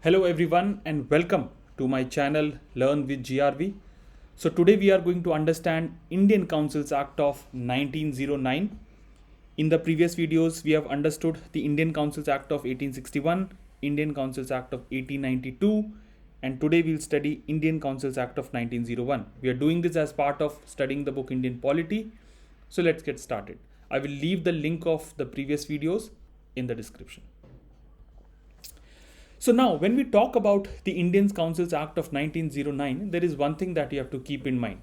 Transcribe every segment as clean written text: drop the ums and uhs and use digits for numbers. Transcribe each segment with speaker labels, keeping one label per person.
Speaker 1: Hello everyone and welcome to my channel Learn with GRV. So today we are going to understand Indian Councils Act of 1909. In the previous videos we have understood the Indian Councils Act of 1861, Indian Councils Act of 1892, and today we'll study Indian Councils Act of 1901. We are doing this as part of studying the book Indian Polity. So let's get started. I will leave the link of the previous videos in the description. So now when we talk about the Indian Councils Act of 1909, there is one thing that you have to keep in mind.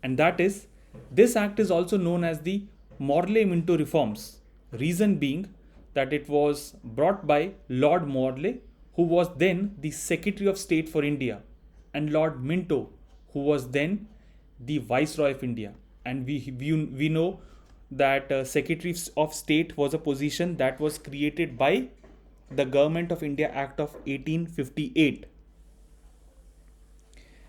Speaker 1: And that is, this act is also known as the Morley-Minto reforms. Reason being that it was brought by Lord Morley, who was then the Secretary of State for India, and Lord Minto, who was then the Viceroy of India. And we know that Secretary of State was a position that was created by the Government of India Act of 1858.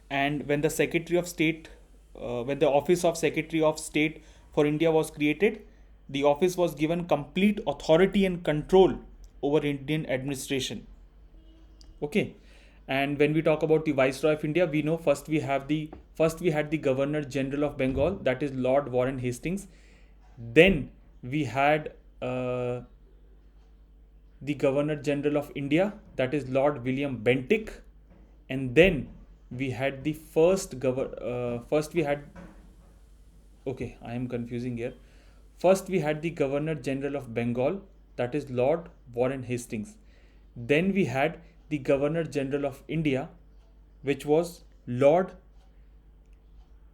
Speaker 1: And when the Secretary of State, when the office of Secretary of State for India was created, the office was given complete authority and control over Indian administration. Okay. And when we talk about the Viceroy of India, we know first we had the Governor General of Bengal, that is Lord Warren Hastings. Then we had the Governor General of India, that is Lord William Bentinck, and then we had the first we had the Governor General of Bengal, that is Lord Warren Hastings. Then we had the Governor General of India, which was Lord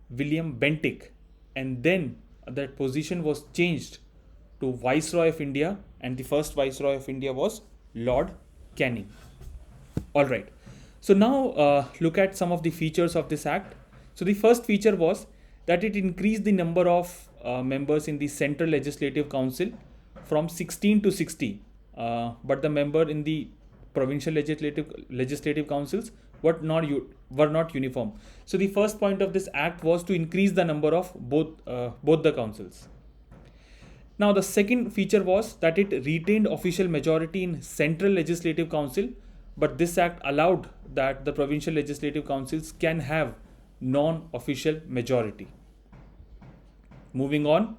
Speaker 1: William Bentinck, and then that position was changed to Viceroy of India, and the first Viceroy of India was Lord Canning. All right. So now look at some of the features of this act. So the first feature was that it increased the number of members in the Central Legislative Council from 16 to 60. But the member in the provincial legislative councils were not uniform. So the first point of this act was to increase the number of both the councils. Now the second feature was that it retained official majority in Central Legislative Council, but this act allowed that the provincial legislative councils can have non-official majority. Moving on,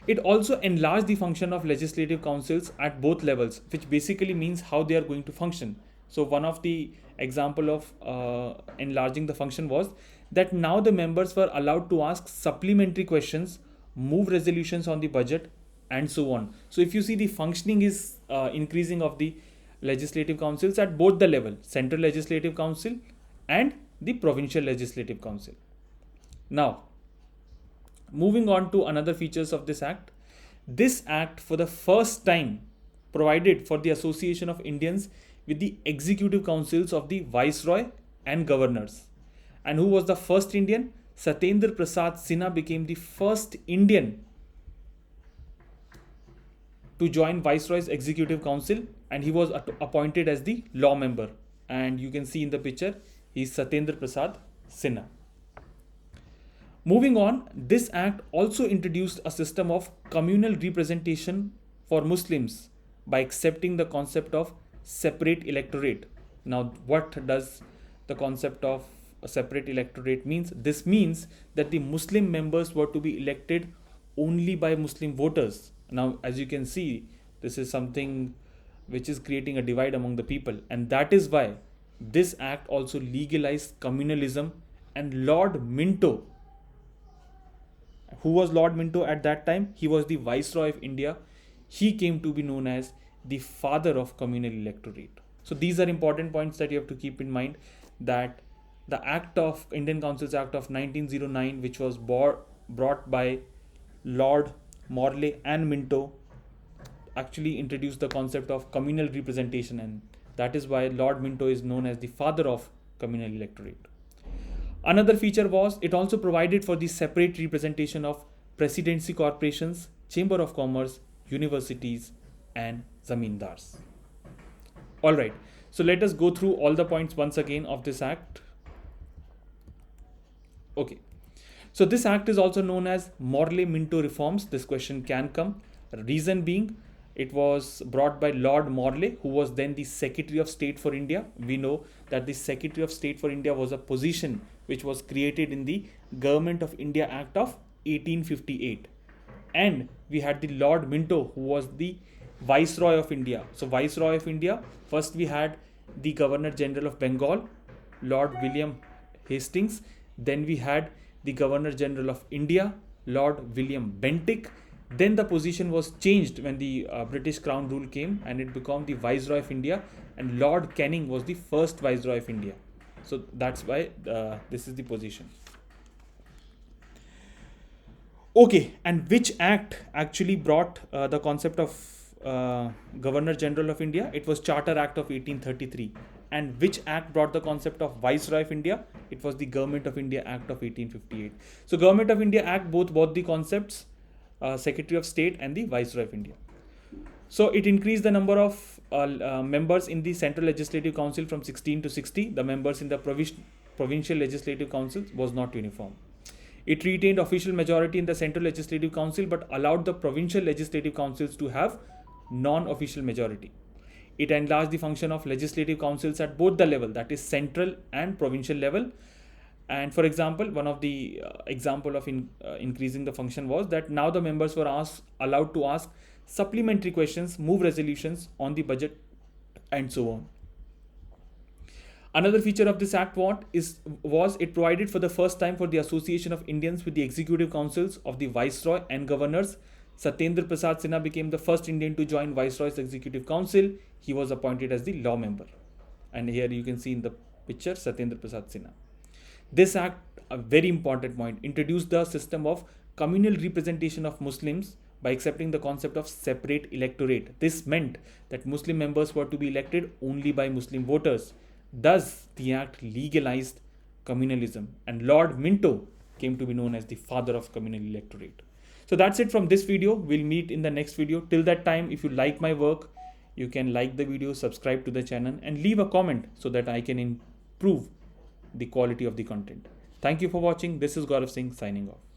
Speaker 1: it also enlarged the function of legislative councils at both levels, which basically means how they are going to function. So one of the example of enlarging the function was that now the members were allowed to ask supplementary questions, move resolutions on the budget, and so on. So if you see, the functioning is increasing of the legislative councils at both the level, Central Legislative Council and the Provincial Legislative Council. Now, moving on to another features of this act. This act for the first time provided for the association of Indians with the executive councils of the Viceroy and governors. And who was the first Indian? Satyendra Prasad Sinha became the first Indian to join Viceroy's Executive Council, and he was appointed as the law member. And you can see in the picture, he is Satyendra Prasad Sinha. Moving on, this act also introduced a system of communal representation for Muslims by accepting the concept of separate electorate. Now, what does the concept of a separate electorate means? This means that the Muslim members were to be elected only by Muslim voters. Now, as you can see, this is something which is creating a divide among the people, and that is why this act also legalized communalism. And Lord Minto, who was Lord Minto at that time? He was the Viceroy of India. He came to be known as the father of communal electorate. So these are important points that you have to keep in mind, that the Act of Indian Councils Act of 1909, which was brought by Lord Morley and Minto, actually introduced the concept of communal representation, and that is why Lord Minto is known as the father of communal electorate. Another feature was it also provided for the separate representation of presidency corporations, chamber of commerce, universities, and zamindars. All right, so let us go through all the points once again of this act. Okay. So this act is also known as Morley-Minto reforms. This question can come. Reason being It was brought by Lord Morley, who was then the Secretary of State for India. We know that the Secretary of State for India was a position which was created in the Government of India Act of 1858. And we had the Lord Minto, who was the Viceroy of India. So Viceroy of India, first we had the Governor General of Bengal, Lord William Hastings. Then we had the Governor General of India, Lord William Bentinck. Then the position was changed when the British Crown rule came, and it became the Viceroy of India, and Lord Canning was the first Viceroy of India. So that's why this is the position. Okay, and which act actually brought the concept of Governor General of India? It was Charter Act of 1833. And which act brought the concept of Viceroy of India? It was the Government of India Act of 1858. So Government of India Act both the concepts, Secretary of State and the Viceroy of India. So it increased the number of members in the Central Legislative Council from 16 to 60. The members in the Provincial Legislative Council was not uniform. It retained official majority in the Central Legislative Council but allowed the Provincial Legislative Councils to have non-official majority. It enlarged the function of legislative councils at both the level, that is central and provincial level. And for example, one of the example of increasing the function was that now the members were allowed to ask supplementary questions, move resolutions on the budget, and so on. Another feature of this act was it provided for the first time for the association of Indians with the executive councils of the Viceroy and governors. Satyendra Prasad Sinha became the first Indian to join Viceroy's executive council. He was appointed as the law member. And here you can see in the picture Satyendra Prasad Sinha. This act, a very important point, introduced the system of communal representation of Muslims by accepting the concept of separate electorate. This meant that Muslim members were to be elected only by Muslim voters. Thus, the act legalized communalism, and Lord Minto came to be known as the father of communal electorate. So that's it from this video. We'll meet in the next video. Till that time, if you like my work, you can like the video, subscribe to the channel, and leave a comment so that I can improve the quality of the content. Thank you for watching. This is Gaurav Singh signing off.